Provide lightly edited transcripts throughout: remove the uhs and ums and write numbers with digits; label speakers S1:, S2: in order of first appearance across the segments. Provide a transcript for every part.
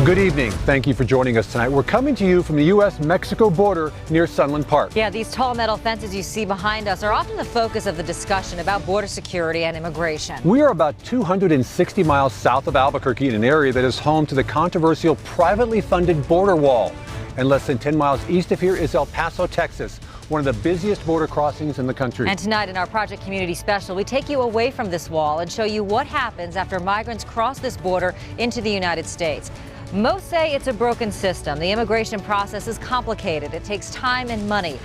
S1: Good evening. Thank you for joining us tonight. We're coming to you from the U.S.-Mexico border near Sunland Park.
S2: Yeah, these tall metal fences you see behind us are often the focus of the discussion about border security and immigration.
S1: We are about 260 miles south of Albuquerque in an area that is home to the controversial privately funded border wall. And less than 10 miles east of here is El Paso, Texas, one of the busiest border crossings in the country.
S2: And tonight in our Project Community Special, we take you away from this wall and show you what happens after migrants cross this border into the United States. Most say it's a broken system. The immigration process is complicated. It takes time and money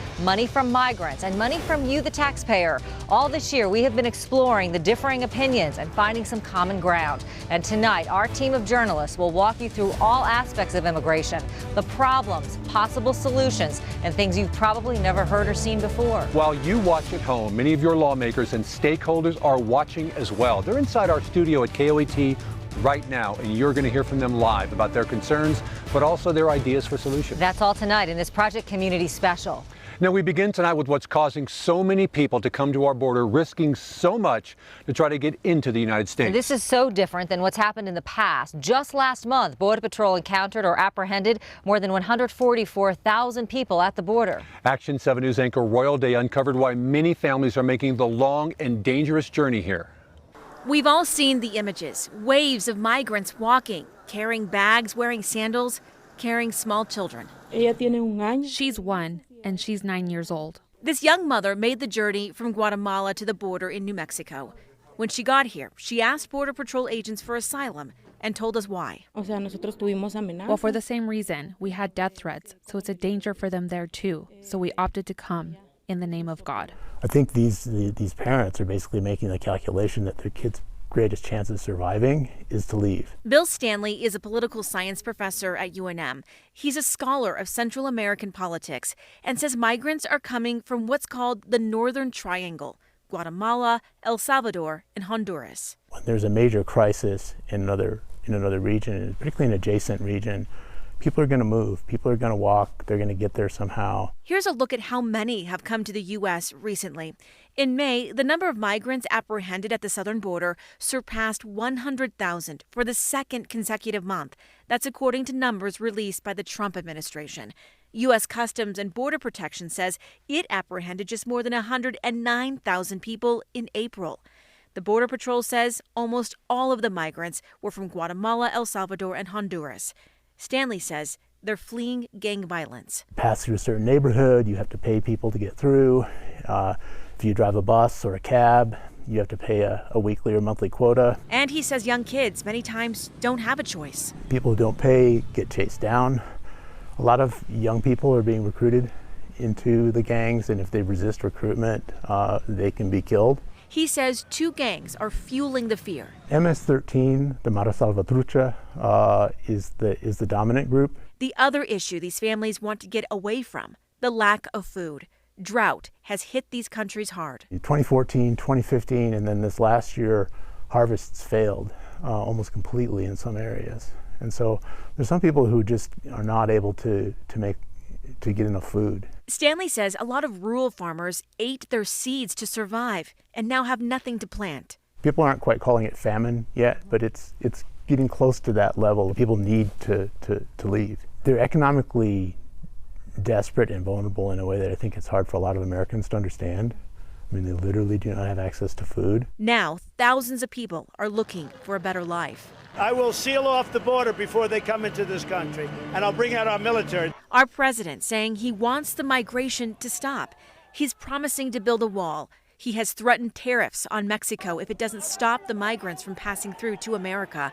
S2: from migrants and money from you, the taxpayer. All this year, we have been exploring the differing opinions and finding some common ground. And tonight, our team of journalists will walk you through all aspects of immigration, the problems, possible solutions, and things you've probably never heard or seen before.
S1: While you watch at home, many of your lawmakers and stakeholders are watching as well. They're inside our studio at KOAT right now, and you're going to hear from them live about their concerns, but also their ideas for solutions.
S2: That's all tonight in this Project Community Special.
S1: Now, we begin tonight with what's causing so many people to come to our border, risking so much to try to get into the United States.
S2: And this is so different than what's happened in the past. Just last month, Border Patrol encountered or apprehended more than 144,000 people at the border.
S1: Action 7 News anchor Royal Day uncovered why many families are making the long and dangerous journey here.
S3: We've all seen the images, waves of migrants walking, carrying bags, wearing sandals, carrying small children.
S4: She's 1 and she's 9 years old.
S3: This young mother made the journey from Guatemala to the border in New Mexico. When she got here, she asked Border Patrol agents for asylum and told us why.
S4: Well, for the same reason, we had death threats, so it's a danger for them there too. So we opted to come in the name of God.
S5: I think these parents are basically making the calculation that their kids' greatest chance of surviving is to leave.
S3: Bill Stanley is a political science professor at UNM. He's a scholar of Central American politics and says migrants are coming from what's called the Northern Triangle: Guatemala, El Salvador, and Honduras.
S5: When there's a major crisis in another region, particularly an adjacent region, people are going to move. People are going to walk. They're going to get there somehow.
S3: Here's a look at how many have come to the U.S. recently. In May, the number of migrants apprehended at the southern border surpassed 100,000 for the second consecutive month. That's according to numbers released by the Trump administration. U.S. Customs and Border Protection says it apprehended just more than 109,000 people in April. The Border Patrol says almost all of the migrants were from Guatemala, El Salvador, and Honduras. Stanley says they're fleeing gang violence.
S5: Pass through a certain neighborhood, you have to pay people to get through. If you drive a bus or a cab, you have to pay a weekly or monthly quota.
S3: And he says young kids many times don't have a choice.
S5: People who don't pay get chased down. A lot of young people are being recruited into the gangs, and if they resist recruitment, they can be killed.
S3: He says 2 gangs are fueling the fear.
S5: MS-13, the Mara Salvatrucha, is the dominant group.
S3: The other issue these families want to get away from: the lack of food. Drought has hit these countries hard.
S5: In 2014, 2015, and then this last year, harvests failed almost completely in some areas. And so there's some people who just are not able to get enough food.
S3: Stanley says a lot of rural farmers ate their seeds to survive and now have nothing to plant.
S5: People aren't quite calling it famine yet, but it's getting close to that level. People need to leave. They're economically desperate and vulnerable in a way that I think it's hard for a lot of Americans to understand. I mean, they literally do not have access to food.
S3: Now, thousands of people are looking for a better life.
S6: I will seal off the border before they come into this country, and I'll bring out our military.
S3: Our president saying he wants the migration to stop. He's promising to build a wall. He has threatened tariffs on Mexico if it doesn't stop the migrants from passing through to America.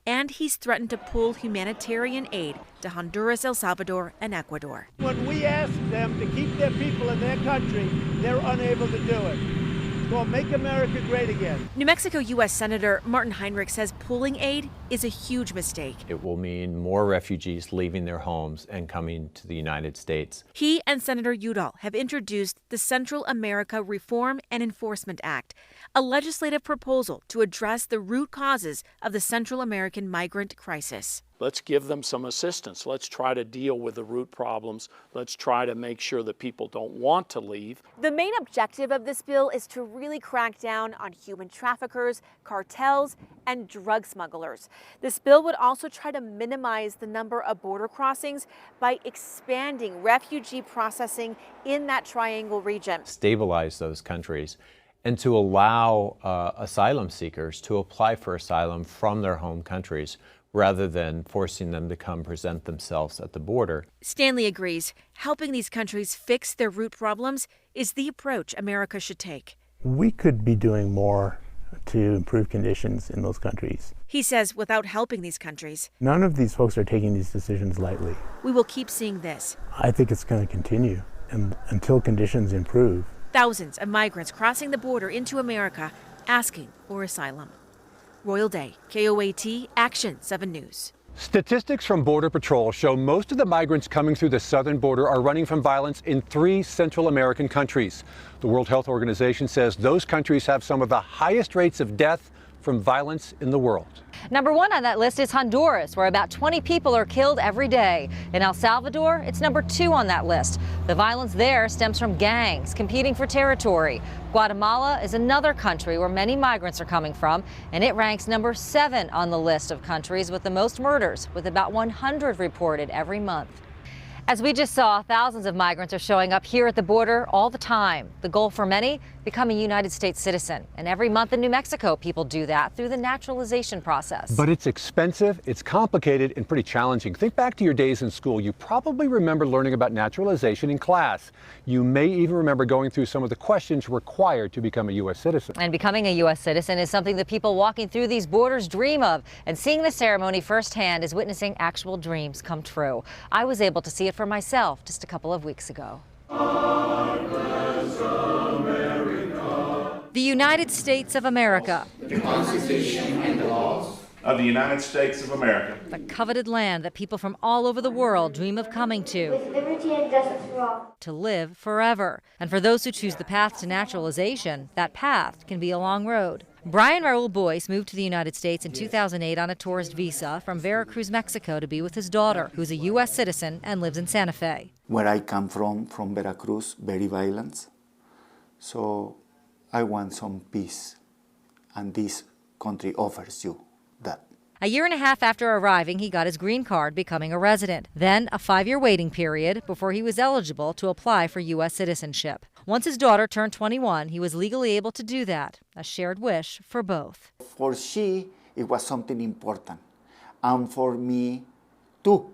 S3: And he's threatened to pull humanitarian aid to Honduras, El Salvador, and Ecuador.
S6: When we ask them to keep their people in their country, they're unable to do it. It's called Make America Great Again.
S3: New Mexico U.S. Senator Martin Heinrich says pulling aid is a huge mistake.
S7: It will mean more refugees leaving their homes and coming to the United States.
S3: He and Senator Udall have introduced the Central America Reform and Enforcement Act, a legislative proposal to address the root causes of the Central American migrant crisis.
S8: Let's give them some assistance. Let's try to deal with the root problems. Let's try to make sure that people don't want to leave.
S3: The main objective of this bill is to really crack down on human traffickers, cartels, and drug smugglers. This bill would also try to minimize the number of border crossings by expanding refugee processing in that triangle region.
S7: Stabilize those countries and to allow asylum seekers to apply for asylum from their home countries rather than forcing them to come present themselves at the border.
S3: Stanley agrees. Helping these countries fix their root problems is the approach America should take.
S5: We could be doing more to improve conditions in those countries.
S3: He says without helping these countries,
S5: none of these folks are taking these decisions lightly.
S3: We will keep seeing this.
S5: I think it's going to continue until conditions improve.
S3: Thousands of migrants crossing the border into America asking for asylum. Royal Day, KOAT, Action 7 News.
S1: Statistics from Border Patrol show most of the migrants coming through the southern border are running from violence in 3 Central American countries. The World Health Organization says those countries have some of the highest rates of death from violence in the world.
S2: Number 1 on that list is Honduras, where about 20 people are killed every day. In El Salvador, it's number 2 on that list. The violence there stems from gangs competing for territory. Guatemala is another country where many migrants are coming from, and it ranks number 7 on the list of countries with the most murders, with about 100 reported every month. As we just saw, thousands of migrants are showing up here at the border all the time. The goal for many, become a United States citizen. And every month in New Mexico, people do that through the naturalization process.
S1: But it's expensive, it's complicated, and pretty challenging. Think back to your days in school. You probably remember learning about naturalization in class. You may even remember going through some of the questions required to become a U.S. citizen.
S2: And becoming a U.S. citizen is something that people walking through these borders dream of. And seeing the ceremony firsthand is witnessing actual dreams come true. I was able to see it for myself just a couple of weeks ago. The United States of America.
S9: The Constitution and the laws
S10: of the United States of America.
S2: The coveted land that people from all over the world dream of coming to.
S11: With liberty and justice for all.
S2: To live forever. And for those who choose the path to naturalization, that path can be a long road. Brian Raul Boyce moved to the United States in 2008 on a tourist visa from Veracruz, Mexico, to be with his daughter, who's a U.S. citizen and lives in Santa Fe.
S12: Where I come from Veracruz, very violent. So I want some peace, and this country offers you that.
S2: A year and a half after arriving, he got his green card, becoming a resident. Then a 5-year waiting period before he was eligible to apply for U.S. citizenship. Once his daughter turned 21, he was legally able to do that, a shared wish for both.
S12: For she, it was something important, and for me too.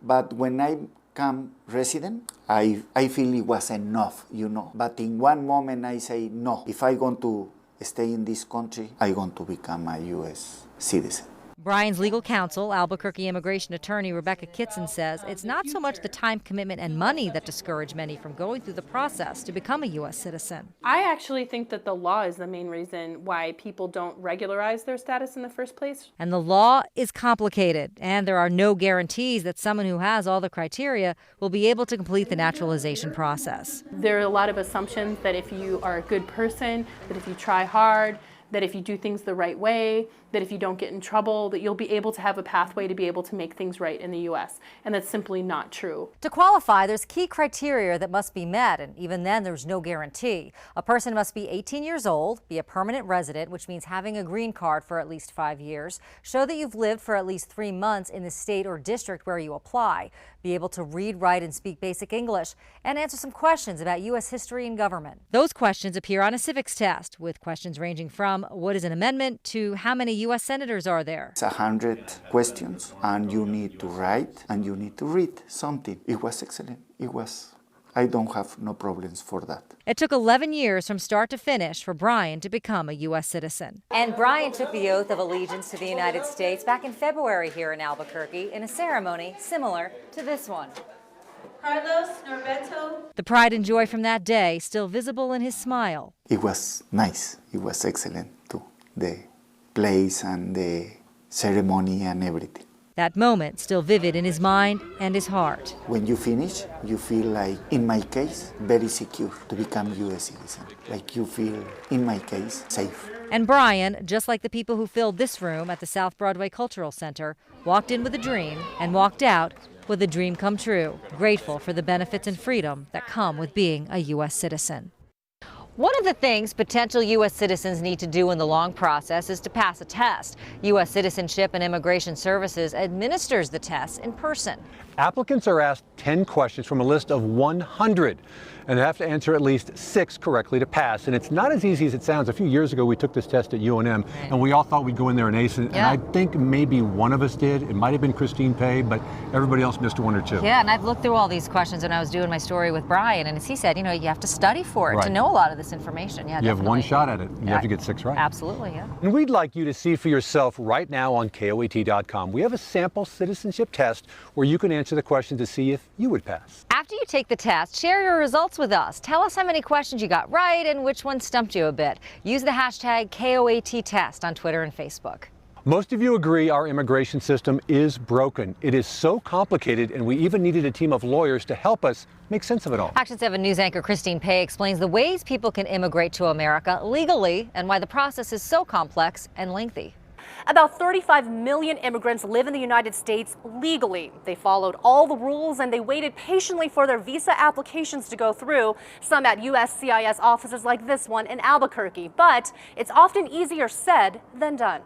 S12: But when I become resident, I feel it was enough, But in one moment I say, no, if I'm going to stay in this country, I'm going to become a U.S. citizen.
S2: Brian's legal counsel, Albuquerque immigration attorney Rebecca Kitson, says it's not so much the time commitment and money that discourage many from going through the process to become a U.S. citizen.
S13: I actually think that the law is the main reason why people don't regularize their status in the first place.
S2: And the law is complicated, and there are no guarantees that someone who has all the criteria will be able to complete the naturalization process.
S13: There are a lot of assumptions that if you are a good person, that if you try hard, that if you do things the right way, that if you don't get in trouble, that you'll be able to have a pathway to be able to make things right in the U.S. And that's simply not true.
S2: To qualify, there's key criteria that must be met, and even then there's no guarantee. A person must be 18 years old, be a permanent resident, which means having a green card for at least 5 years, show that you've lived for at least 3 months in the state or district where you apply, be able to read, write, and speak basic English, and answer some questions about U.S. history and government. Those questions appear on a civics test, with questions ranging from what is an amendment to how many U.S. senators are there.
S12: It's 100 questions, and you need to write and you need to read something. It was excellent. I don't have no problems for that.
S2: It took 11 years from start to finish for Brian to become a U.S. citizen. And Brian took the oath of allegiance to the United States back in February here in Albuquerque in a ceremony similar to this one.
S11: Carlos Norberto.
S2: The pride and joy from that day still visible in his smile.
S12: It was nice. It was excellent too. The place and the ceremony and everything.
S2: That moment still vivid in his mind and his heart.
S12: When you finish, you feel like, in my case, very secure to become U.S. citizen. Like you feel, in my case, safe.
S2: And Brian, just like the people who filled this room at the South Broadway Cultural Center, walked in with a dream and walked out with a dream come true, grateful for the benefits and freedom that come with being a U.S. citizen. One of the things potential U.S. citizens need to do in the long process is to pass a test. U.S. Citizenship and Immigration Services administers the test in person.
S1: Applicants are asked 10 questions from a list of 100, and they have to answer at least 6 correctly to pass. And it's not as easy as it sounds. A few years ago, we took this test at UNM, and we all thought we'd go in there and ace it. And I think maybe one of us did. It might have been Christine Pay, but everybody else missed 1 or 2.
S2: Yeah, and I've looked through all these questions when I was doing my story with Brian, and as he said, you know, you have to study for it to know a lot of this information. Yeah,
S1: you have one shot at it. You have to get 6 right.
S2: Absolutely, yeah.
S1: And we'd like you to see for yourself right now on KOAT.com. We have a sample citizenship test where you can answer the question to see if you would pass.
S2: After you take the test, share your results with us. Tell us how many questions you got right and which one stumped you a bit. Use the hashtag KOATtest on Twitter and Facebook.
S1: Most of you agree our immigration system is broken. It is so complicated, and we even needed a team of lawyers to help us make sense of it all.
S2: Action 7 News anchor Christine Pay explains the ways people can immigrate to America legally and why the process is so complex and lengthy.
S14: About 35 million immigrants live in the United States legally. They followed all the rules and they waited patiently for their visa applications to go through, some at USCIS offices like this one in Albuquerque. But it's often easier said than done.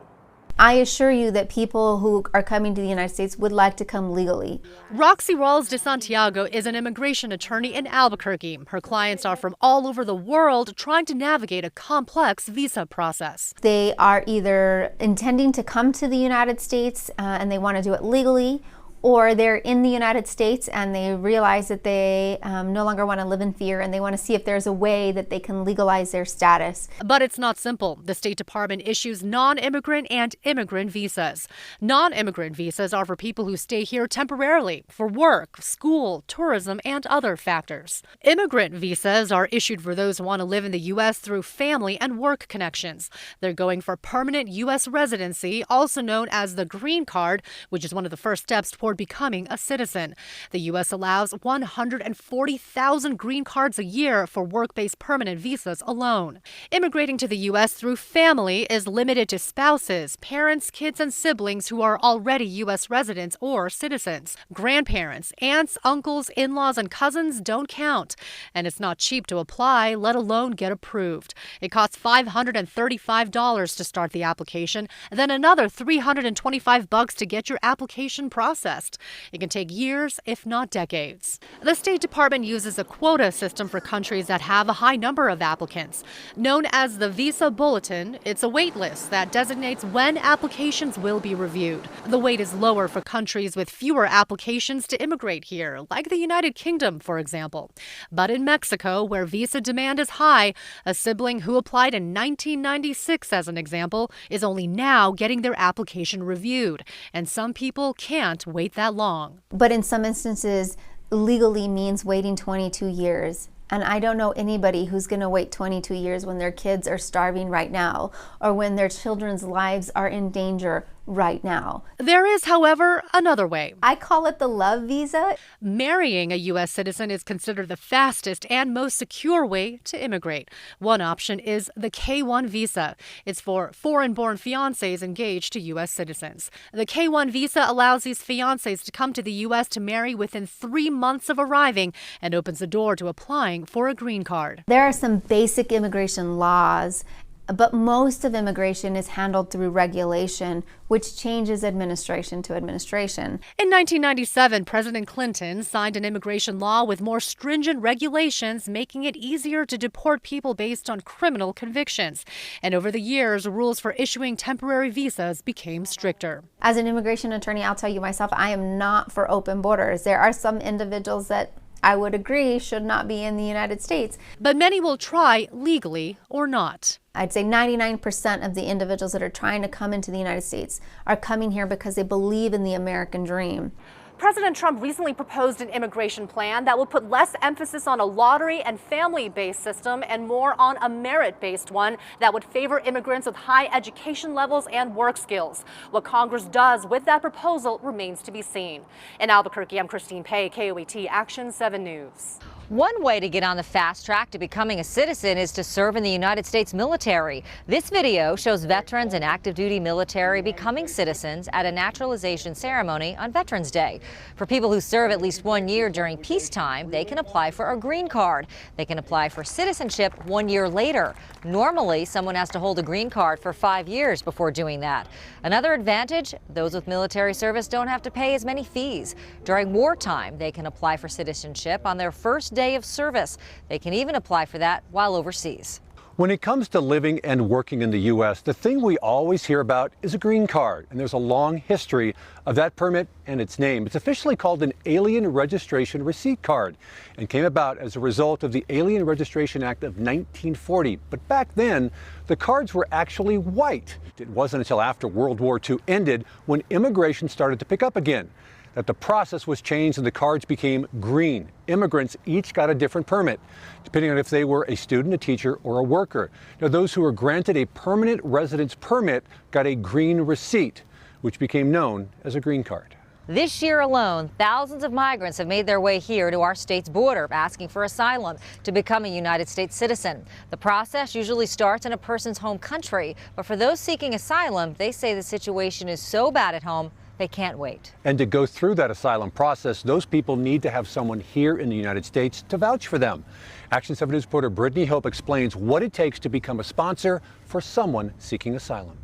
S15: I assure you that people who are coming to the United States would like to come legally.
S14: Roxy Rawls de Santiago is an immigration attorney in Albuquerque. Her clients are from all over the world trying to navigate a complex visa process.
S15: They are either intending to come to the United States and they want to do it legally, or they're in the United States and they realize that they no longer want to live in fear and they want to see if there's a way that they can legalize their status.
S14: But it's not simple. The State Department issues non-immigrant and immigrant visas. Non-immigrant visas are for people who stay here temporarily for work, school, tourism, and other factors. Immigrant visas are issued for those who want to live in the U.S. through family and work connections. They're going for permanent U.S. residency, also known as the green card, which is one of the first steps toward becoming a citizen. The U.S. allows 140,000 green cards a year for work-based permanent visas alone. Immigrating to the U.S. through family is limited to spouses, parents, kids, and siblings who are already U.S. residents or citizens. Grandparents, aunts, uncles, in-laws, and cousins don't count. And it's not cheap to apply, let alone get approved. It costs $535 to start the application, then another $325 to get your application processed. It can take years, if not decades. The State Department uses a quota system for countries that have a high number of applicants. Known as the Visa Bulletin, it's a wait list that designates when applications will be reviewed. The wait is lower for countries with fewer applications to immigrate here, like the United Kingdom, for example. But in Mexico, where visa demand is high, a sibling who applied in 1996, as an example, is only now getting their application reviewed. And some people can't wait that long.
S15: But in some instances, legally means waiting 22 years. And I don't know anybody who's going to wait 22 years when their kids are starving right now or when their children's lives are in danger right now.
S14: There is, however, another way.
S15: I call it the love visa.
S14: Marrying a U.S. citizen is considered the fastest and most secure way to immigrate. One option is the K-1 visa. It's for foreign-born fiancés engaged to U.S. citizens. The K-1 visa allows these fiancés to come to the U.S. to marry within 3 months of arriving and opens the door to applying for a green card.
S15: There are some basic immigration laws, but most of immigration is handled through regulation, which changes administration to administration.
S14: In 1997, President Clinton signed an immigration law with more stringent regulations, making it easier to deport people based on criminal convictions. And over the years, rules for issuing temporary visas became stricter.
S15: As an immigration attorney, I'll tell you myself, I am not for open borders. There are some individuals that I would agree should not be in the United States.
S14: But many will try legally or not.
S15: I'd say 99% of the individuals that are trying to come into the United States are coming here because they believe in the American dream.
S14: President Trump recently proposed an immigration plan that will put less emphasis on a lottery and family-based system and more on a merit-based one that would favor immigrants with high education levels and work skills. What Congress does with that proposal remains to be seen. In Albuquerque, I'm Christine Pei, KOAT Action 7 News.
S2: One way to get on the fast track to becoming a citizen is to serve in the United States military. This video shows veterans and active duty military becoming citizens at a naturalization ceremony on Veterans Day. For people who serve at least 1 year during peacetime, they can apply for a green card. They can apply for citizenship 1 year later. Normally, someone has to hold a green card for 5 years before doing that. Another advantage, those with military service don't have to pay as many fees. During wartime, they can apply for citizenship on their first day of service. They can even apply for that while overseas.
S1: When it comes to living and working in the U.S., the thing we always hear about is a green card, and there's a long history of that permit and its name. It's officially called an Alien Registration Receipt Card and came about as a result of the Alien Registration Act of 1940. But back then, the cards were actually white. It wasn't until after World War II ended when immigration started to pick up again that the process was changed and the cards became green. Immigrants each got a different permit, depending on if they were a student, a teacher, or a worker. Now, those who were granted a permanent residence permit got a green receipt, which became known as a green card.
S2: This year alone, thousands of migrants have made their way here to our state's border, asking for asylum to become a United States citizen. The process usually starts in a person's home country, but for those seeking asylum, they say the situation is so bad at home, they can't wait.
S1: And to go through that asylum process, those people need to have someone here in the United States to vouch for them. Action 7 News reporter Brittany Hope explains what it takes to become a sponsor for someone seeking asylum.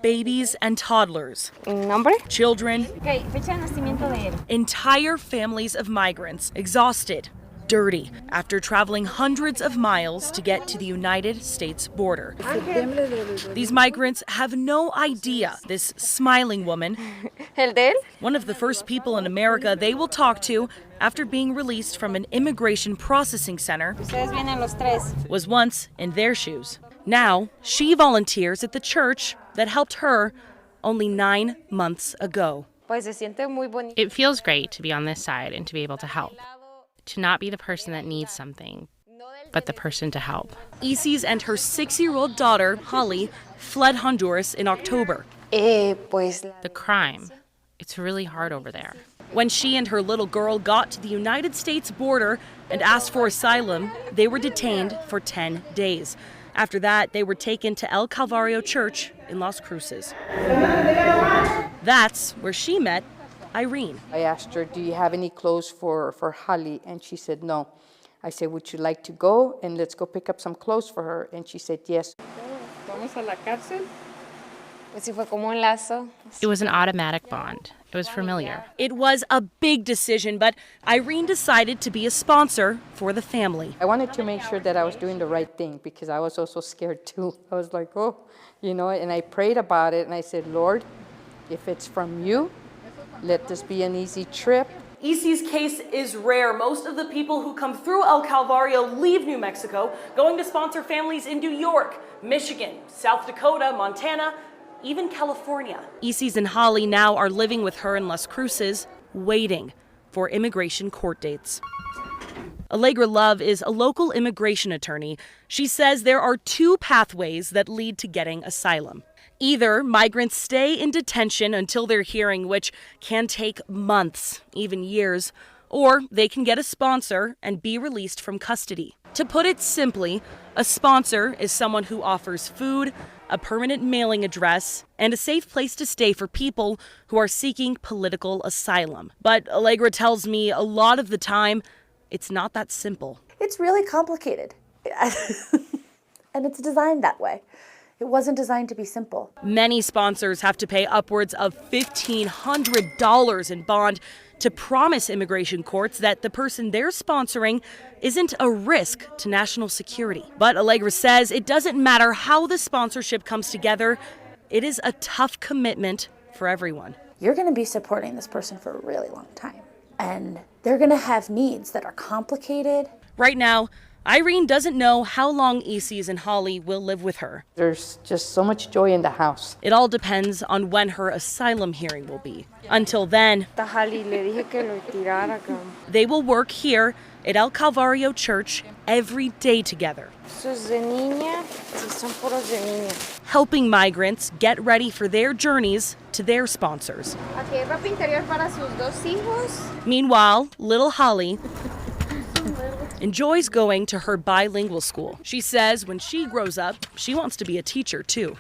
S16: Babies and toddlers, children, entire families of migrants exhausted, dirty, after traveling hundreds of miles to get to the United States border. These migrants have no idea this smiling woman, one of the first people in America they will talk to after being released from an immigration processing center, was once in their shoes. Now, she volunteers at the church that helped her only 9 months ago.
S17: It feels great to be on this side and to be able to help. To not be the person that needs something, but the person to help.
S16: Isis and her 6-year-old daughter, Holly, fled Honduras in October.
S17: The crime, it's really hard over there.
S16: When she and her little girl got to the United States border and asked for asylum, they were detained for 10 days. After that, they were taken to El Calvario Church in Las Cruces. That's where she met Irene.
S18: I asked her, do you have any clothes for Holly? And she said, no. I said, would you like to go and let's go pick up some clothes for her? And she said, yes.
S17: It was an automatic bond. It was familiar.
S16: It was a big decision, but Irene decided to be a sponsor for the family.
S18: I wanted to make sure that I was doing the right thing because I was also scared too. I was like, oh, and I prayed about it and I said, Lord, if it's from you, let this be an easy trip.
S16: Isis' case is rare. Most of the people who come through El Calvario leave New Mexico, going to sponsor families in New York, Michigan, South Dakota, Montana, even California. Isis and Holly now are living with her in Las Cruces, waiting for immigration court dates. Allegra Love is a local immigration attorney. She says there are 2 pathways that lead to getting asylum. Either migrants stay in detention until their hearing, which can take months, even years, or they can get a sponsor and be released from custody. To put it simply, a sponsor is someone who offers food, a permanent mailing address, and a safe place to stay for people who are seeking political asylum. But Allegra tells me a lot of the time, it's not that simple.
S19: It's really complicated, and it's designed that way. It wasn't designed to be simple.
S16: Many sponsors have to pay upwards of $1,500 in bond to promise immigration courts that the person they're sponsoring isn't a risk to national security. But Allegra says it doesn't matter how the sponsorship comes together, it is a tough commitment for everyone.
S19: You're going to be supporting this person for a really long time, and they're going to have needs that are complicated.
S16: Right now, Irene doesn't know how long Isis and Holly will live with her.
S18: There's just so much joy in the house.
S16: It all depends on when her asylum hearing will be. Until then, they will work here at El Calvario Church every day together, helping migrants get ready for their journeys to their sponsors. Meanwhile, little Holly enjoys going to her bilingual school. She says when she grows up, she wants to be a teacher too.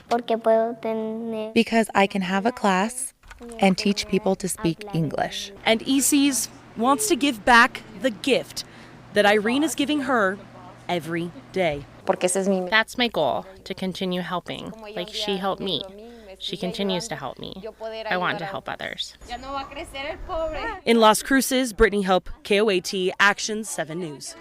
S20: Because I can have a class and teach people to speak English.
S16: And Isis wants to give back the gift that Irene is giving her every day.
S17: That's my goal, to continue helping. Like she helped me. She continues to help me. I want to help others.
S16: In Las Cruces, Brittany Hope, KOAT, Action 7 News.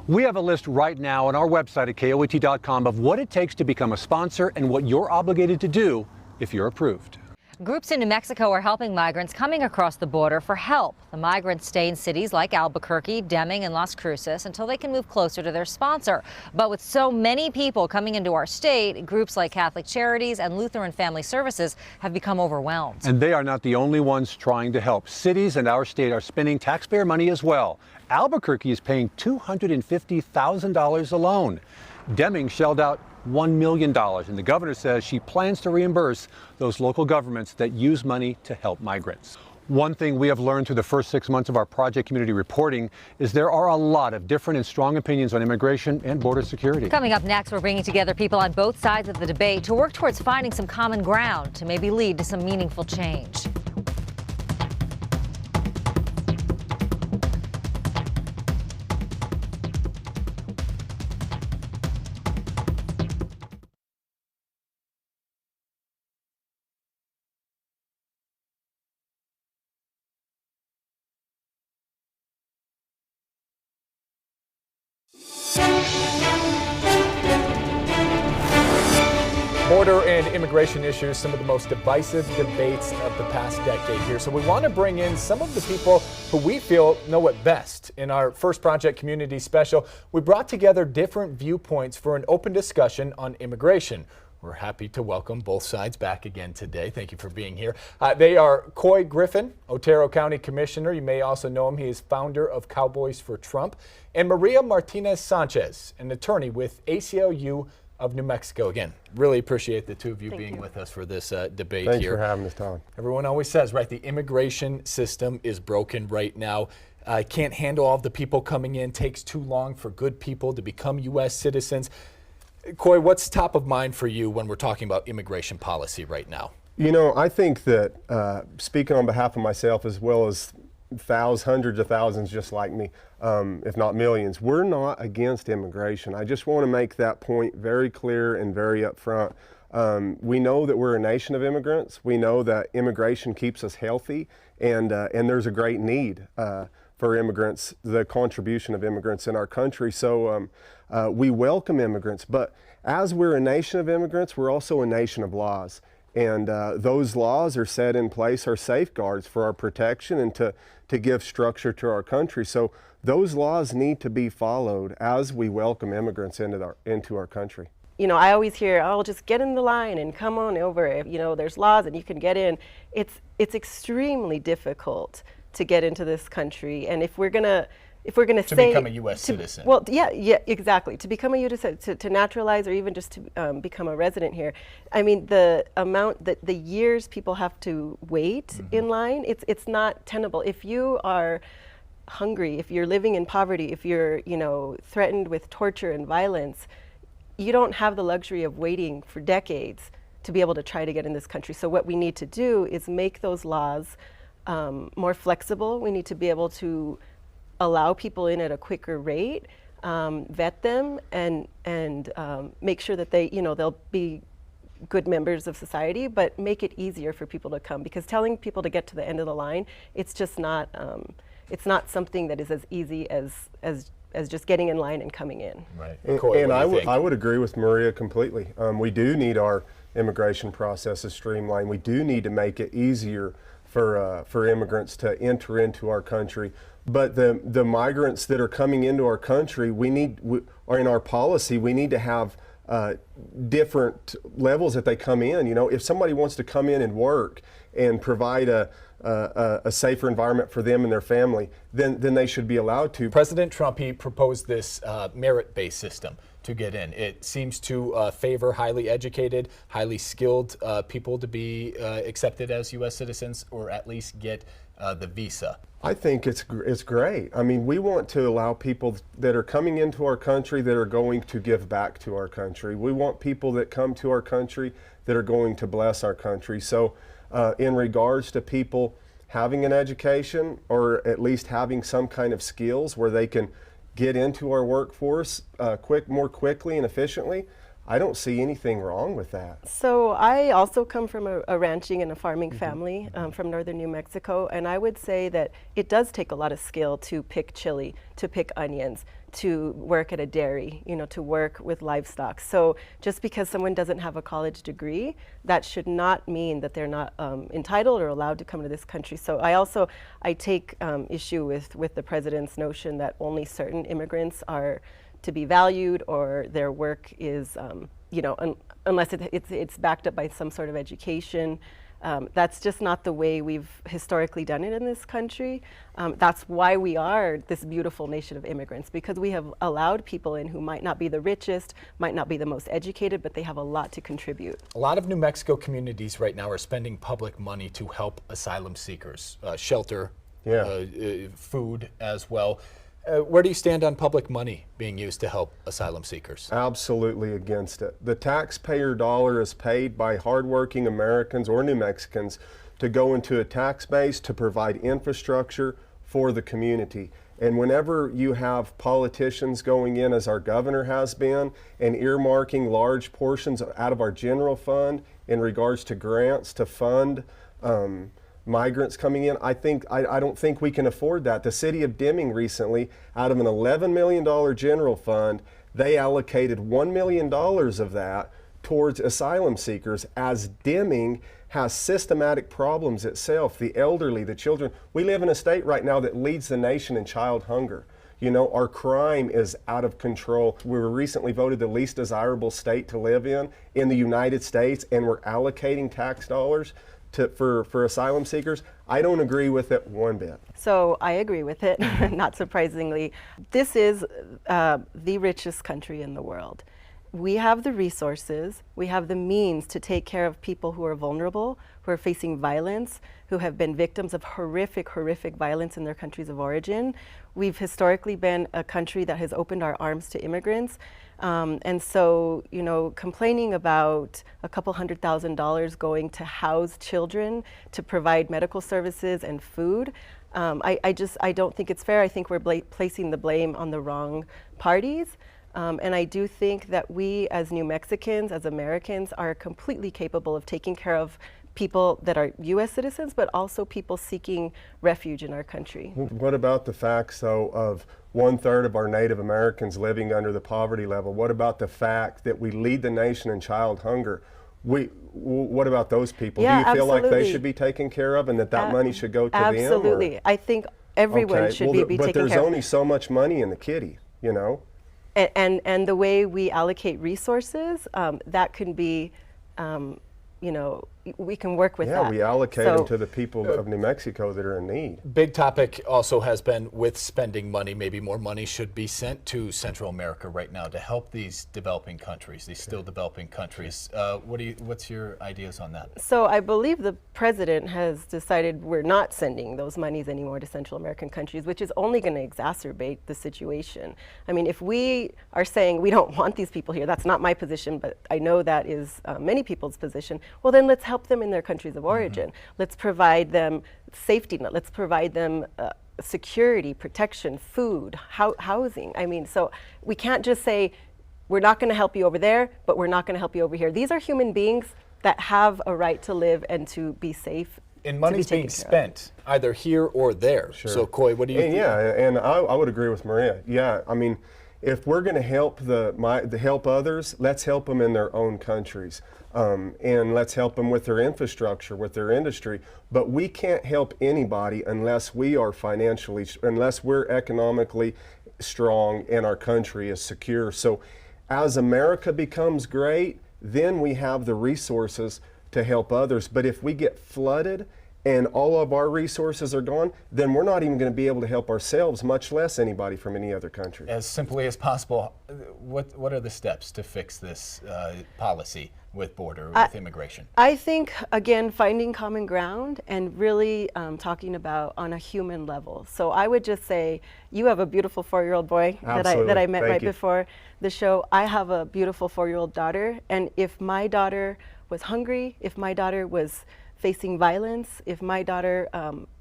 S1: We have a list right now on our website at KOAT.com of what it takes to become a sponsor and what you're obligated to do if you're approved.
S2: Groups in New Mexico are helping migrants coming across the border for help. The migrants stay in cities like Albuquerque, Deming, and Las Cruces until they can move closer to their sponsor. But with so many people coming into our state, groups like Catholic Charities and Lutheran Family Services have become overwhelmed.
S1: And they are not the only ones trying to help. Cities and our state are spending taxpayer money as well. Albuquerque is paying $250,000 alone. Deming shelled out $1 million, and the governor says she plans to reimburse those local governments that use money to help migrants. One thing we have learned through the first 6 months of our Project Community reporting is there are a lot of different and strong opinions on immigration and border security.
S2: Coming up next, we're bringing together people on both sides of the debate to work towards finding some common ground to maybe lead to some meaningful change.
S21: Border and immigration issues, some of the most divisive debates of the past decade here. So we want to bring in some of the people who we feel know it best. In our first Project Community special, we brought together different viewpoints for an open discussion on immigration. We're happy to welcome both sides back again today. Thank you for being here. They are Couy Griffin, Otero County Commissioner. You may also know him. He is founder of Cowboys for Trump. And Maria Martinez Sanchez, an attorney with ACLU of New Mexico. Again, really appreciate the two of you being with us for this debate.
S22: Thanks
S21: here.
S22: for having us, Tom.
S21: Everyone always says, right, the immigration system is broken right now. Can't handle all of the people coming in, takes too long for good people to become U.S. citizens. Couy, what's top of mind for you when we're talking about immigration policy right now?
S22: You know, I think that speaking on behalf of myself as well as hundreds of thousands just like me, if not millions, we're not against immigration. I just want to make that point very clear and very upfront. We know that we're a nation of immigrants. We know that immigration keeps us healthy, and there's a great need for immigrants, the contribution of immigrants in our country. So we welcome immigrants, but as we're a nation of immigrants, we're also a nation of laws. And those laws are set in place, are safeguards for our protection and to give structure to our country. So those laws need to be followed as we welcome immigrants into our country.
S23: You know, I always hear, oh, just get in the line and come on over. You know, there's laws and you can get in. It's extremely difficult to get into this country. And if we're gonna
S21: to
S23: say
S21: become a U.S. citizen.
S23: Well, yeah, exactly. To become a U.S. citizen, to naturalize or even just to become a resident here. I mean, the amount that the years people have to wait in line, it's not tenable. If you are hungry, if you're living in poverty, if you're, you know, threatened with torture and violence, you don't have the luxury of waiting for decades to be able to try to get in this country. So what we need to do is make those laws more flexible. We need to be able to allow people in at a quicker rate, vet them, and make sure that they, you know, they'll be good members of society, but make it easier for people to come. Because telling people to get to the end of the line, it's just not, it's not something that is as easy as just getting in line and coming in.
S21: Right.
S22: And I would agree with Maria completely. We do need our immigration processes streamlined. We do need to make it easier for immigrants to enter into our country. But the migrants that are coming into our country, or in our policy, we need to have different levels that they come in. You know, if somebody wants to come in and work and provide a safer environment for them and their family, then they should be allowed to.
S21: President Trump, he proposed this merit-based system to get in. It seems to favor highly educated, highly skilled people to be accepted as U.S. citizens, or at least get the visa.
S22: I think it's great. I mean, we want to allow people that are coming into our country that are going to give back to our country. We want people that come to our country that are going to bless our country. So in regards to people having an education, or at least having some kind of skills where they can get into our workforce more quickly and efficiently, I don't see anything wrong with that.
S23: So I also come from a ranching and a farming family from northern New Mexico, and I would say that it does take a lot of skill to pick chili, to pick onions, to work at a dairy, you know, to work with livestock. So just because someone doesn't have a college degree, that should not mean that they're not entitled or allowed to come to this country. So I take issue with the president's notion that only certain immigrants are to be valued, or their work is, you know, unless it's backed up by some sort of education. That's just not the way we've historically done it in this country. That's why we are this beautiful nation of immigrants, because we have allowed people in who might not be the richest, might not be the most educated, but they have a lot to contribute.
S21: A lot of New Mexico communities right now are spending public money to help asylum seekers, shelter, food as well. Where do you stand on public money being used to help asylum seekers?
S22: Absolutely against it. The taxpayer dollar is paid by hardworking Americans or New Mexicans to go into a tax base to provide infrastructure for the community. And whenever you have politicians going in, as our governor has been, and earmarking large portions out of our general fund in regards to grants to fund migrants coming in, I don't think we can afford that. The city of Deming recently, out of an $11 million general fund, they allocated $1 million of that towards asylum seekers, as Deming has systematic problems itself. The elderly, the children. We live in a state right now that leads the nation in child hunger. You know, our crime is out of control. We were recently voted the least desirable state to live in the United States, and we're allocating tax dollars for asylum seekers. I don't agree with it one bit.
S23: So I agree with it, not surprisingly. This is the richest country in the world. We have the resources, we have the means to take care of people who are vulnerable, who are facing violence, who have been victims of horrific violence in their countries of origin. We've historically been a country that has opened our arms to immigrants. And so, you know, complaining about a couple $100,000 going to house children, to provide medical services and food, I don't think it's fair. I think we're placing the blame on the wrong parties. And I do think that we as New Mexicans, as Americans, are completely capable of taking care of people that are U.S. citizens, but also people seeking refuge in our country.
S22: What about the facts, though, of 1/3 of our Native Americans living under the poverty level? What about the fact that we lead the nation in child hunger? What about those people?
S23: Yeah,
S22: do you feel
S23: absolutely.
S22: like they should be taken care of, and that money should go to them?
S23: Absolutely. I think everyone should be taken care of.
S22: But there's only so much money in the kitty, you know?
S23: And the way we allocate resources, that can be, you know, we can work with that.
S22: Yeah, we allocate them to the people of New Mexico that are in need.
S21: Big topic also has been with spending money. Maybe more money should be sent to Central America right now to help these developing countries, these still developing countries. What's your ideas on that?
S23: So I believe the president has decided we're not sending those monies anymore to Central American countries, which is only going to exacerbate the situation. I mean, if we are saying we don't want these people here, that's not my position, but I know that is many people's position, well then let's help them in their countries of origin. Let's provide them safety net. Let's provide them security, protection, food, housing. I mean, so we can't just say, we're not going to help you over there, but we're not going to help you over here. These are human beings that have a right to live and to be safe.
S21: And money's being spent either here or there.
S22: Sure.
S21: So, Coy, what do you think?
S22: Yeah, and I would agree with Maria. Yeah, I mean, If we're going to help help others, let's help them in their own countries. And let's help them with their infrastructure, with their industry. But we can't help anybody unless we are unless we're economically strong and our country is secure. So as America becomes great, then we have the resources to help others. But if we get flooded and all of our resources are gone, then we're not even going to be able to help ourselves, much less anybody from any other country.
S21: As simply as possible, what are the steps to fix this policy with with immigration?
S23: I think, again, finding common ground and really talking about on a human level. So I would just say, you have a beautiful 4-year-old boy that I met right before the show. I have a beautiful 4-year-old daughter, and if my daughter was hungry, if my daughter was facing violence, if my daughter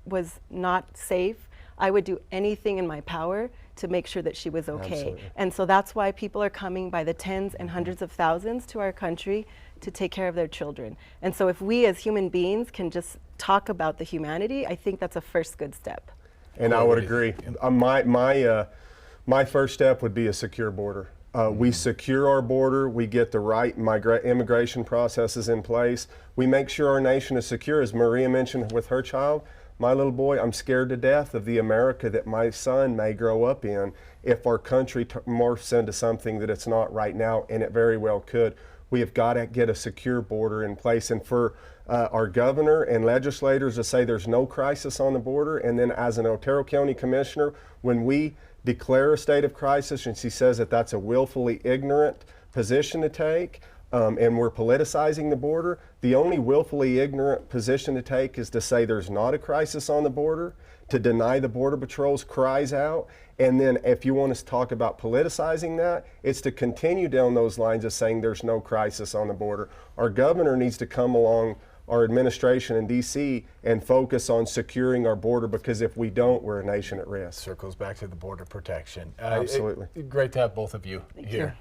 S23: was not safe, I would do anything in my power to make sure that she was okay.
S22: Absolutely.
S23: And so that's why people are coming by the tens and hundreds of thousands to our country to take care of their children. And so if we as human beings can just talk about the humanity, I think that's a first good step.
S22: And I would agree. My first step would be a secure border. We secure our border, we get the right immigration processes in place, we make sure our nation is secure. As Maria mentioned with her child, my little boy, I'm scared to death of the America that my son may grow up in if our country morphs into something that it's not right now, and it very well could. We have got to get a secure border in place. And for our governor and legislators to say there's no crisis on the border, and then as an Otero County Commissioner, when we declare a state of crisis and she says that that's a willfully ignorant position to take, and we're politicizing the border, the only willfully ignorant position to take is to say there's not a crisis on the border, to deny the Border Patrol's cries out, and then if you want us to talk about politicizing that, it's to continue down those lines of saying there's no crisis on the border. Our governor needs to come along, our administration in D.C., and focus on securing our border, because if we don't, we're a nation at risk.
S21: Circles back to the border protection.
S22: Absolutely.
S21: Great to have both of you here.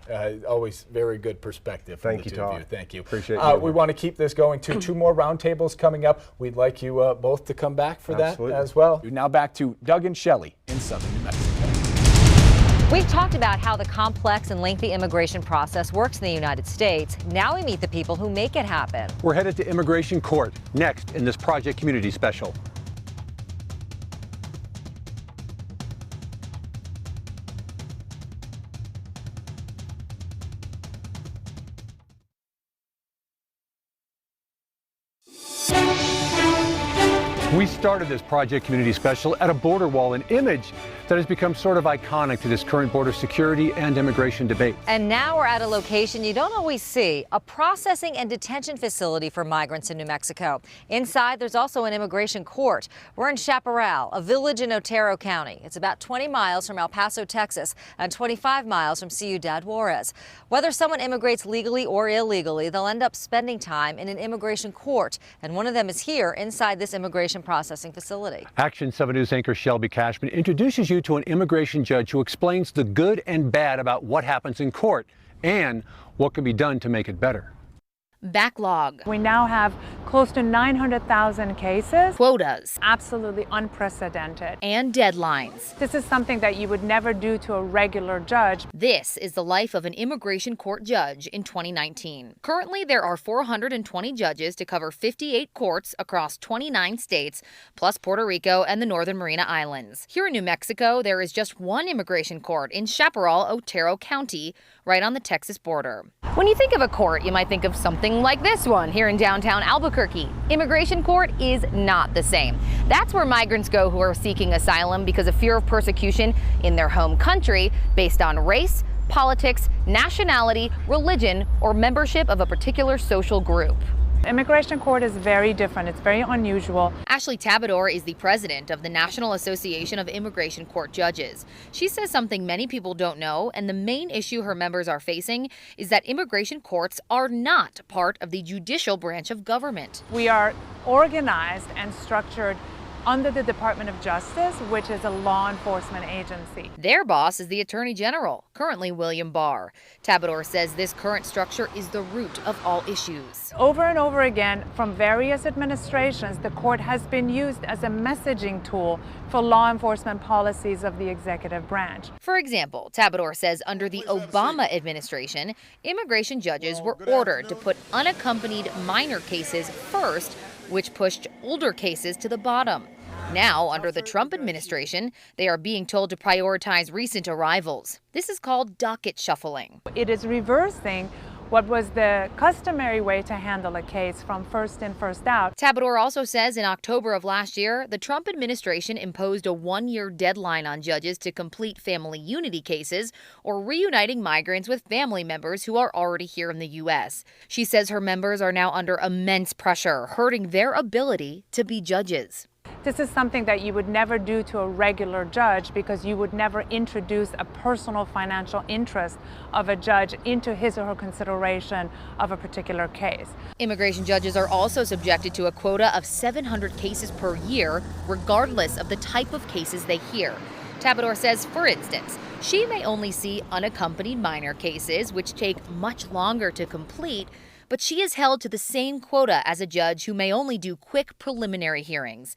S21: Always very good perspective from the two of you. Thank you.
S22: Appreciate you.
S21: We want to keep this going to 2 more roundtables coming up. We'd like you both to come back for that as well. Now back to Doug and Shelley in southern New Mexico.
S2: We've talked about how the complex and lengthy immigration process works in the United States. Now we meet the people who make it happen.
S1: We're headed to immigration court next in this Project Community Special. We started this Project Community Special at a border wall, an image that has become sort of iconic to this current border security and immigration debate.
S2: And now we're at a location you don't always see, a processing and detention facility for migrants in New Mexico. Inside, there's also an immigration court. We're in Chaparral, a village in Otero County. It's about 20 miles from El Paso, Texas, and 25 miles from Ciudad Juarez. Whether someone immigrates legally or illegally, they'll end up spending time in an immigration court, and one of them is here inside this immigration processing facility.
S1: Action 7 News anchor Shelby Cashman introduces you to an immigration judge who explains the good and bad about what happens in court and what can be done to make it better.
S4: Backlog. We now have close to 900,000 cases.
S17: Quotas.
S4: Absolutely unprecedented.
S17: And deadlines.
S4: This is something that you would never do to a regular judge.
S17: This is the life of an immigration court judge in 2019. Currently, there are 420 judges to cover 58 courts across 29 states, plus Puerto Rico and the Northern Mariana Islands. Here in New Mexico, there is just one immigration court in Chaparral, Otero County, right on the Texas border. When you think of a court, you might think of something like this one here in downtown Albuquerque. Immigration court is not the same. That's where migrants go who are seeking asylum because of fear of persecution in their home country based on race, politics, nationality, religion, or membership of a particular social group.
S4: Immigration court is very different. It's very unusual.
S17: Ashley Tabador is the president of the National Association of Immigration Court Judges. She says something many people don't know, and the main issue her members are facing is that immigration courts are not part of the judicial branch of government.
S4: We are organized and structured under the Department of Justice, which is a law enforcement agency.
S17: Their boss is the Attorney General, currently William Barr. Tabador says this current structure is the root of all issues.
S4: Over and over again, from various administrations, the court has been used as a messaging tool for law enforcement policies of the executive branch.
S17: For example, Tabador says under the Obama administration, immigration judges were ordered to put unaccompanied minor cases first, which pushed older cases to the bottom. Now, under the Trump administration, they are being told to prioritize recent arrivals. This is called docket shuffling.
S4: It is reversing what was the customary way to handle a case from first in, first out.
S17: Tabador also says in October of last year, the Trump administration imposed a one-year deadline on judges to complete family unity cases or reuniting migrants with family members who are already here in the U.S. She says her members are now under immense pressure, hurting their ability to be judges.
S4: This is something that you would never do to a regular judge because you would never introduce a personal financial interest of a judge into his or her consideration of a particular case.
S17: Immigration judges are also subjected to a quota of 700 cases per year, regardless of the type of cases they hear. Tabador says, for instance, she may only see unaccompanied minor cases, which take much longer to complete, but she is held to the same quota as a judge who may only do quick preliminary hearings.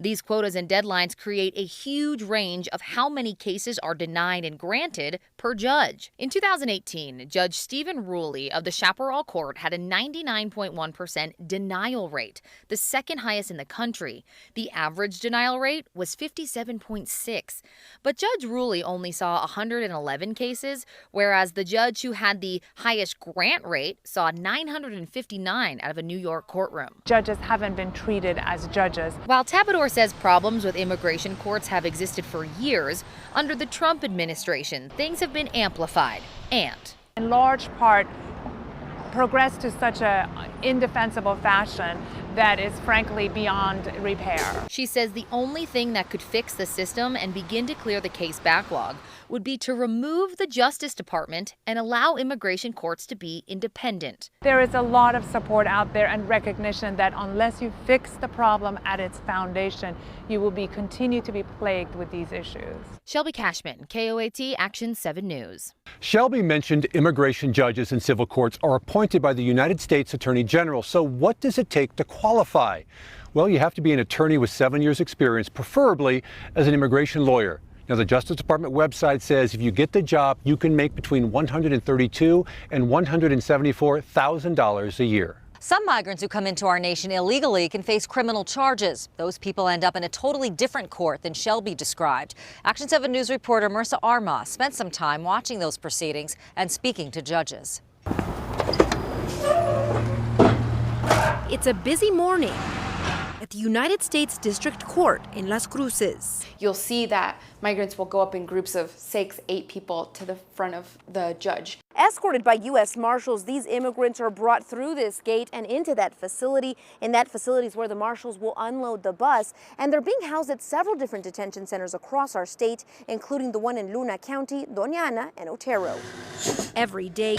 S17: These quotas and deadlines create a huge range of how many cases are denied and granted per judge. In 2018, Judge Stephen Ruley of the Chaparral Court had a 99.1% denial rate, the second highest in the country. The average denial rate was 57.6. But Judge Ruley only saw 111 cases, whereas the judge who had the highest grant rate saw 959 out of a New York courtroom.
S4: Judges haven't been treated as judges.
S17: While Tabador says problems with immigration courts have existed for years, under the Trump administration, things have been amplified and,
S4: in large part, progressed to such an indefensible fashion that is frankly beyond repair.
S17: She says the only thing that could fix the system and begin to clear the case backlog would be to remove the Justice Department and allow immigration courts to be independent.
S4: There is a lot of support out there and recognition that unless you fix the problem at its foundation, you will continue to be plagued with these issues.
S17: Shelby Cashman, KOAT Action 7 News.
S1: Shelby mentioned immigration judges in civil courts are appointed by the United States Attorney General. So what does it take to qualify? Well, you have to be an attorney with 7 years experience, preferably as an immigration lawyer. Now, the Justice Department website says if you get the job, you can make between $132,000 and $174,000 a year.
S2: Some migrants who come into our nation illegally can face criminal charges. Those people end up in a totally different court than Shelby described. Action 7 News reporter Marissa Armas spent some time watching those proceedings and speaking to judges.
S6: It's a busy morning at the United States District Court in Las Cruces.
S7: You'll see that migrants will go up in groups of 6, 8 people to the front of the judge.
S6: Escorted by U.S. Marshals, these immigrants are brought through this gate and into that facility. And that facility is where the marshals will unload the bus. And they're being housed at several different detention centers across our state, including the one in Luna County, Doña Ana, and Otero. Every day,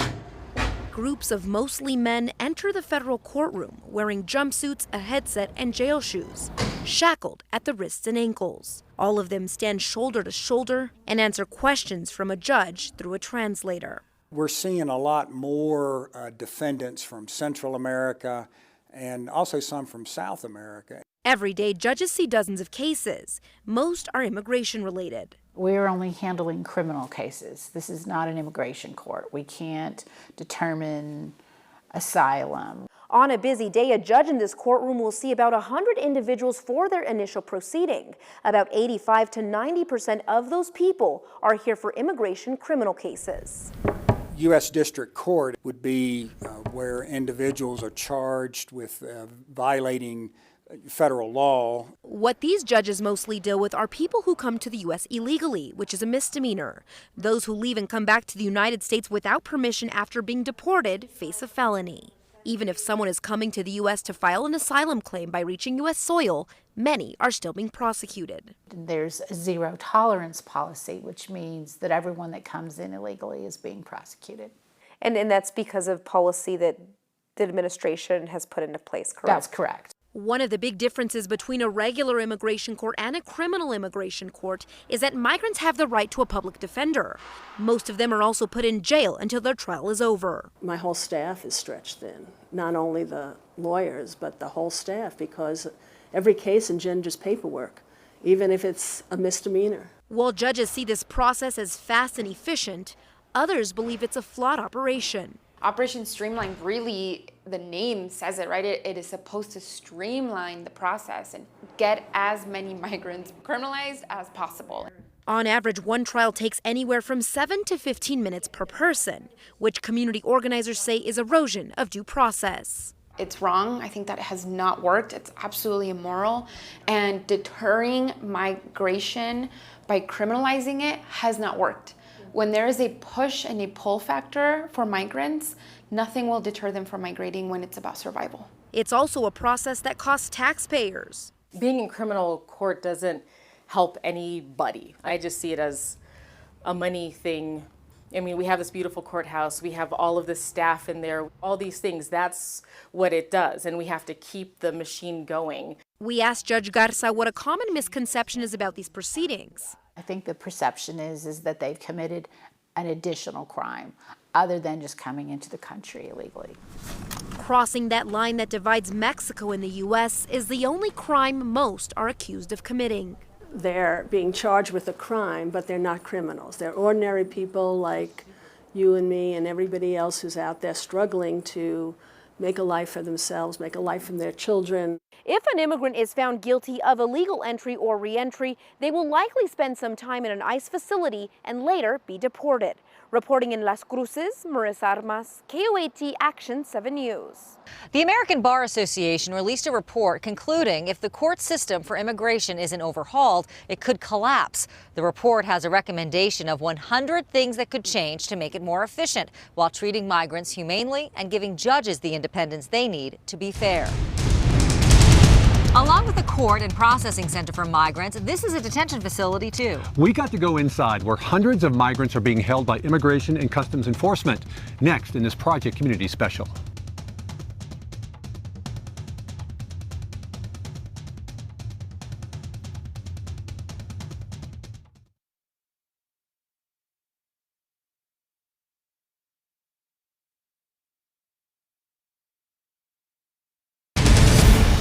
S6: groups of mostly men enter the federal courtroom wearing jumpsuits, a headset, and jail shoes, shackled at the wrists and ankles. All of them stand shoulder to shoulder and answer questions from a judge through a translator.
S8: We're seeing a lot more defendants from Central America and also some from South America.
S6: Every day, judges see dozens of cases. Most are immigration related.
S24: We're only handling criminal cases. This is not an immigration court. We can't determine asylum.
S6: On a busy day, a judge in this courtroom will see about 100 individuals for their initial proceeding. About 85 to 90% of those people are here for immigration criminal cases.
S8: U.S. District Court would be where individuals are charged with violating federal law.
S6: What these judges mostly deal with are people who come to the U.S. illegally, which is a misdemeanor. Those who leave and come back to the United States without permission after being deported face a felony. Even if someone is coming to the U.S. to file an asylum claim by reaching U.S. soil, many are still being prosecuted.
S24: There's a zero tolerance policy, which means that everyone that comes in illegally is being prosecuted.
S6: And that's because of policy that the administration has put into place, correct?
S24: That's correct.
S3: One of the big differences between a regular immigration court and a criminal immigration court is that migrants have the right to a public defender. Most of them are also put in jail until their trial is over.
S5: My whole staff is stretched thin, not only the lawyers, but the whole staff, because every case engenders paperwork, even if it's a misdemeanor.
S3: While judges see this process as fast and efficient, others believe it's a flawed operation.
S7: Operation Streamline, really, the name says it, right? It is supposed to streamline the process and get as many migrants criminalized as possible.
S3: On average, one trial takes anywhere from 7 to 15 minutes per person, which community organizers say is erosion of due process.
S7: It's wrong. I think that it has not worked. It's absolutely immoral. And deterring migration by criminalizing it has not worked. When there is a push and a pull factor for migrants, nothing will deter them from migrating when it's about survival.
S3: It's also a process that costs taxpayers.
S9: Being in criminal court doesn't help anybody. I just see it as a money thing. I mean, we have this beautiful courthouse, we have all of the staff in there, all these things, that's what it does, and we have to keep the machine going.
S3: We asked Judge Garza what a common misconception is about these proceedings.
S24: I think the perception is that they've committed an additional crime other than just coming into the country illegally.
S3: Crossing that line that divides Mexico and the U.S. is the only crime most are accused of committing.
S5: They're being charged with a crime, but they're not criminals. They're ordinary people like you and me and everybody else who's out there struggling to make a life for themselves, make a life for their children.
S6: If an immigrant is found guilty of illegal entry or re-entry, they will likely spend some time in an ICE facility and later be deported. Reporting in Las Cruces, Marissa Armas, KOAT Action 7 News.
S2: The American Bar Association released a report concluding if the court system for immigration isn't overhauled, it could collapse. The report has a recommendation of 100 things that could change to make it more efficient while treating migrants humanely and giving judges the independence they need to be fair. Along with the court and processing center for migrants, this is a detention facility too.
S1: We got to go inside where hundreds of migrants are being held by Immigration and Customs Enforcement. Next in this Project Community Special.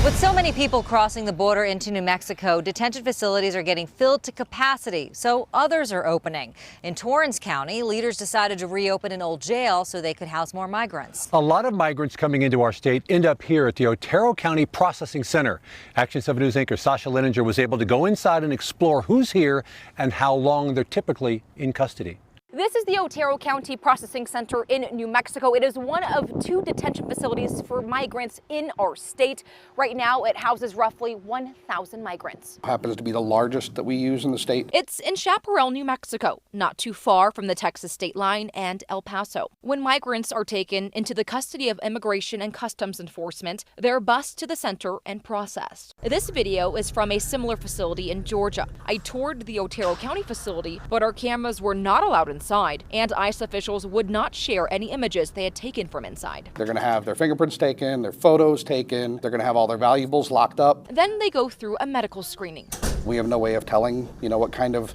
S2: With so many people crossing the border into New Mexico, detention facilities are getting filled to capacity, so others are opening. In Torrance County, leaders decided to reopen an old jail so they could house more migrants.
S1: A lot of migrants coming into our state end up here at the Otero County Processing Center. Action 7 News anchor Sasha Leninger was able to go inside and explore who's here and how long they're typically in custody.
S10: This is the Otero County Processing Center in New Mexico. It is one of 2 detention facilities for migrants in our state. Right now, it houses roughly 1,000 migrants.
S25: Happens to be the largest that we use in the state.
S10: It's in Chaparral, New Mexico, not too far from the Texas state line and El Paso. When migrants are taken into the custody of Immigration and Customs Enforcement, they're bused to the center and processed. This video is from a similar facility in Georgia. I toured the Otero County facility, but our cameras were not allowed inside, and ICE officials would not share any images they had taken from inside.
S25: They're going to have their fingerprints taken, their photos taken, they're going to have all their valuables locked up.
S10: Then they go through a medical screening.
S25: We have no way of telling, what kind of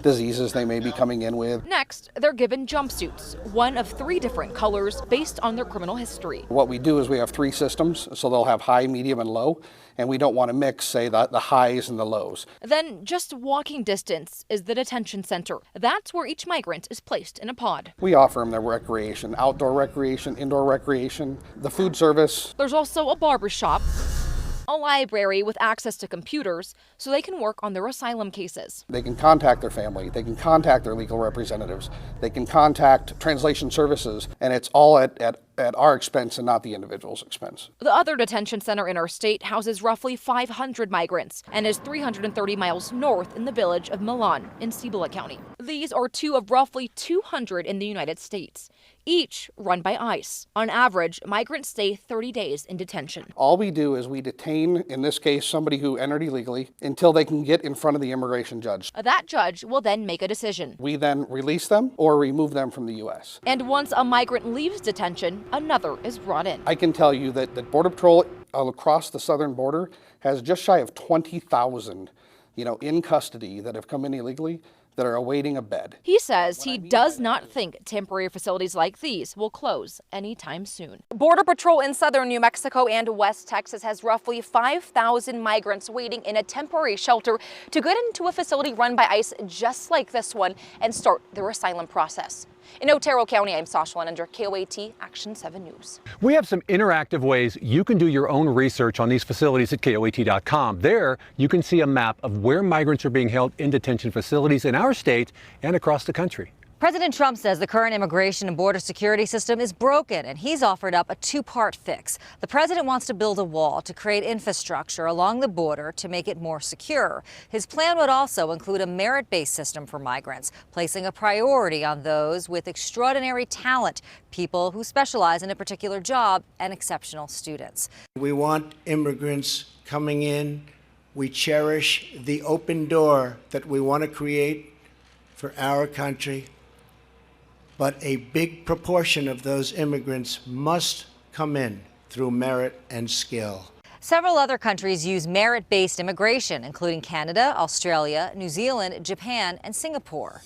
S25: diseases they may be coming in with.
S10: Next, they're given jumpsuits, one of 3 different colors based on their criminal history.
S25: What we do is we have 3 systems, so they'll have high, medium, and low, and we don't want to mix, say, the highs and the lows.
S10: Then, just walking distance is the detention center. That's where each migrant is placed in a pod.
S25: We offer them their recreation, outdoor recreation, indoor recreation, the food service.
S10: There's also a barber shop, a library with access to computers so they can work on their asylum cases.
S25: They can contact their family, they can contact their legal representatives, they can contact translation services, and it's all at our expense and not the individual's expense.
S10: The other detention center in our state houses roughly 500 migrants and is 330 miles north in the village of Milan in Cibola County. These are 2 of roughly 200 in the United States, each run by ICE. On average, migrants stay 30 days in detention.
S25: All we do is we detain, in this case, somebody who entered illegally until they can get in front of the immigration judge.
S10: That judge will then make a decision.
S25: We then release them or remove them from the U.S.
S10: And once a migrant leaves detention, another is brought in.
S25: I can tell you that Border Patrol across the southern border has just shy of 20,000, in custody that have come in illegally that are awaiting a bed.
S10: He says he does not think temporary facilities like these will close anytime soon. Border Patrol in southern New Mexico and West Texas has roughly 5,000 migrants waiting in a temporary shelter to get into a facility run by ICE just like this one and start their asylum process. In Otero County, I'm Sasha Leninger, KOAT Action 7 News.
S1: We have some interactive ways you can do your own research on these facilities at KOAT.com. There, you can see a map of where migrants are being held in detention facilities in our state and across the country.
S2: President Trump says the current immigration and border security system is broken, and he's offered up a two-part fix. The president wants to build a wall to create infrastructure along the border to make it more secure. His plan would also include a merit-based system for migrants, placing a priority on those with extraordinary talent, people who specialize in a particular job, and exceptional students.
S11: We want immigrants coming in. We cherish the open door that we want to create for our country. But a big proportion of those immigrants must come in through merit and skill.
S2: Several other countries use merit-based immigration, including Canada, Australia, New Zealand, Japan, and Singapore.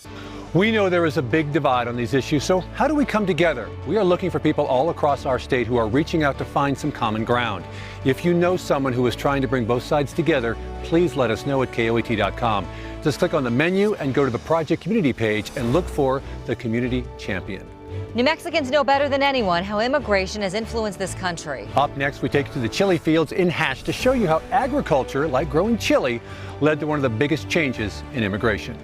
S1: We know there is a big divide on these issues, so how do we come together? We are looking for people all across our state who are reaching out to find some common ground. If you know someone who is trying to bring both sides together, please let us know at KOAT.com. Just click on the menu and go to the Project Community page and look for the Community Champion.
S2: New Mexicans know better than anyone how immigration has influenced this country.
S1: Up next, we take you to the chili fields in Hatch to show you how agriculture, like growing chili, led to one of the biggest changes in immigration.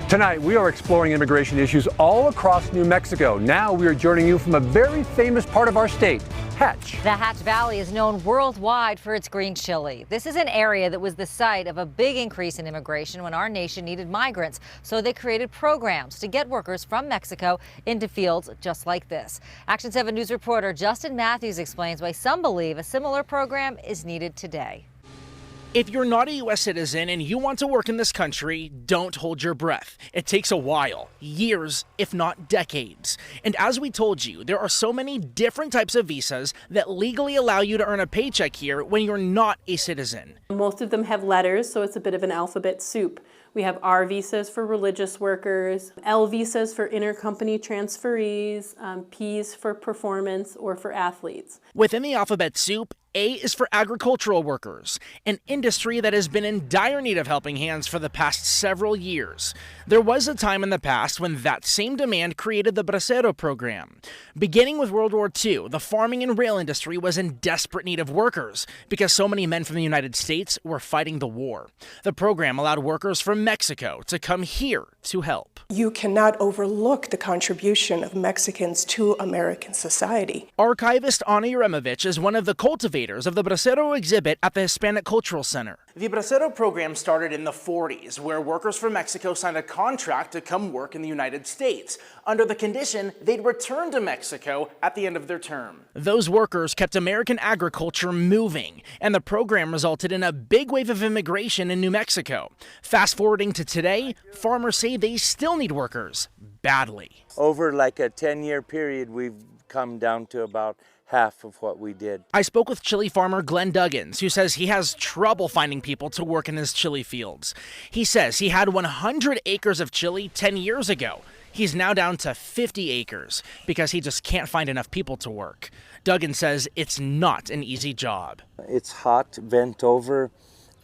S1: Tonight, we are exploring immigration issues all across New Mexico. Now we are joining you from a very famous part of our state, Hatch.
S2: The Hatch Valley is known worldwide for its green chili. This is an area that was the site of a big increase in immigration when our nation needed migrants. So they created programs to get workers from Mexico into fields just like this. Action 7 News reporter Justin Matthews explains why some believe a similar program is needed today.
S12: If you're not a U.S. citizen and you want to work in this country, don't hold your breath. It takes a while, years, if not decades. And as we told you, there are so many different types of visas that legally allow you to earn a paycheck here when you're not a citizen.
S13: Most of them have letters, so it's a bit of an alphabet soup. We have R visas for religious workers, L visas for intercompany transferees, Ps for performance or for athletes.
S12: Within the alphabet soup, A is for agricultural workers, an industry that has been in dire need of helping hands for the past several years. There was a time in the past when that same demand created the Bracero program. Beginning with World War II, the farming and rail industry was in desperate need of workers because so many men from the United States were fighting the war. The program allowed workers from Mexico to come here to help.
S14: You cannot overlook the contribution of Mexicans to American society.
S12: Archivist Ana Yuremovich is one of the cultivators of the Bracero exhibit at the Hispanic Cultural Center. The Bracero program started in the 40s, where workers from Mexico signed a contract to come work in the United States, under the condition they'd return to Mexico at the end of their term. Those workers kept American agriculture moving, and the program resulted in a big wave of immigration in New Mexico. Fast forwarding to today, farmers say they still need workers badly.
S15: Over like a 10-year period, we've come down to about half of what we did.
S12: I spoke with chili farmer Glenn Duggins, who says he has trouble finding people to work in his chili fields. He says he had 100 acres of chili 10 years ago. He's now down to 50 acres because he just can't find enough people to work. Duggins says it's not an easy job.
S15: It's hot, bent over,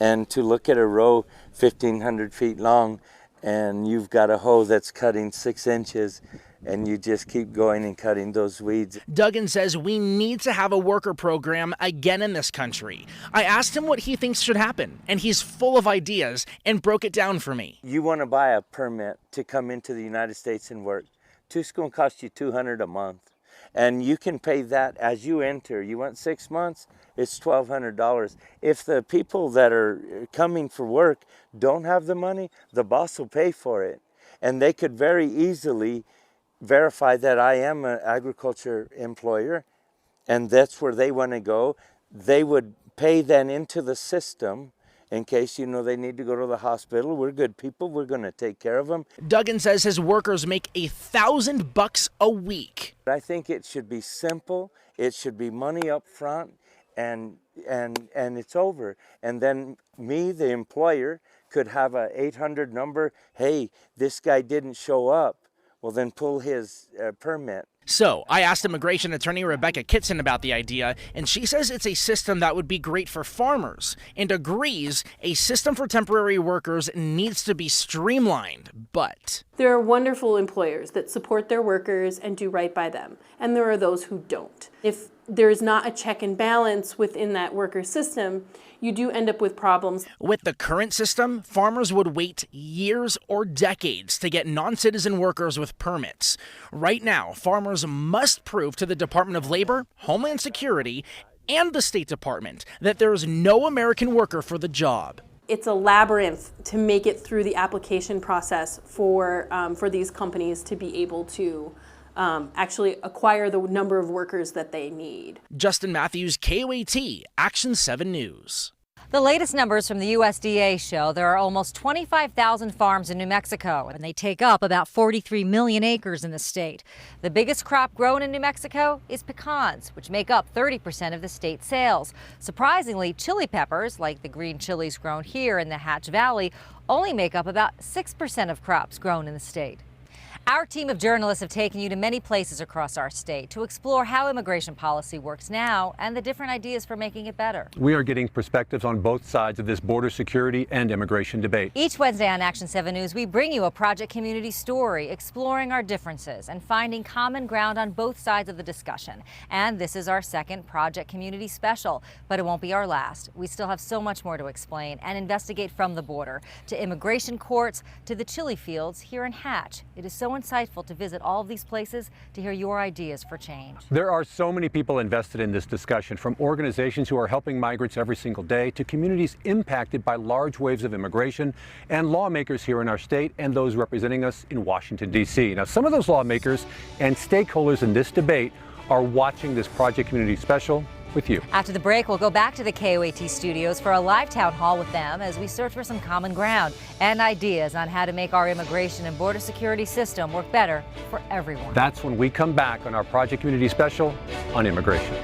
S15: and to look at a row 1,500 feet long, and you've got a hoe that's cutting 6 inches, and you just keep going and cutting those weeds.
S12: Duggins says we need to have a worker program again in this country. I asked him what he thinks should happen, and he's full of ideas and broke it down for me.
S15: You want to buy a permit to come into the United States and work. It's going to cost you $200 a month. And you can pay that as you enter. You want 6 months? It's $1,200. If the people that are coming for work don't have the money, the boss will pay for it. And they could very easily verify that I am an agriculture employer, and that's where they want to go. They would pay then into the system in case, you know, they need to go to the hospital. We're good people. We're going to take care of them.
S12: Duggan says his workers make $1,000 a week.
S15: I think it should be simple. It should be money up front, and it's over. And then me, the employer, could have a 800 number. Hey, this guy didn't show up. Well, then pull his permit.
S12: So I asked immigration attorney Rebecca Kitson about the idea, and she says it's a system that would be great for farmers and agrees a system for temporary workers needs to be streamlined. But
S13: there are wonderful employers that support their workers and do right by them, and there are those who don't. If there's not a check and balance within that worker system, you do end up with problems.
S12: With the current system, farmers would wait years or decades to get non-citizen workers with permits. Right now, farmers must prove to the Department of Labor, Homeland Security, and the State Department that there is no American worker for the job.
S13: It's a labyrinth to make it through the application process for these companies to be able to actually acquire the number of workers that they need.
S12: Justin Matthews, KOAT, Action 7 News.
S2: The latest numbers from the USDA show there are almost 25,000 farms in New Mexico, and they take up about 43 million acres in the state. The biggest crop grown in New Mexico is pecans, which make up 30% of the state's sales. Surprisingly, chili peppers, like the green chilies grown here in the Hatch Valley, only make up about 6% of crops grown in the state. Our team of journalists have taken you to many places across our state to explore how immigration policy works now and the different ideas for making it better.
S1: We are getting perspectives on both sides of this border security and immigration debate.
S2: Each Wednesday on Action 7 News, we bring you a Project Community story, exploring our differences and finding common ground on both sides of the discussion. And this is our second Project Community special, but it won't be our last. We still have so much more to explain and investigate, from the border to immigration courts to the chili fields here in Hatch. It is so insightful to visit all of these places to hear your ideas for change.
S1: There are so many people invested in this discussion, from organizations who are helping migrants every single day to communities impacted by large waves of immigration, and lawmakers here in our state and those representing us in Washington, D.C. Now, some of those lawmakers and stakeholders in this debate are watching this Project Community special with you.
S2: After the break, we'll go back to the KOAT studios for a live town hall with them as we search for some common ground and ideas on how to make our immigration and border security system work better for everyone.
S1: That's when we come back on our Project Community special on immigration.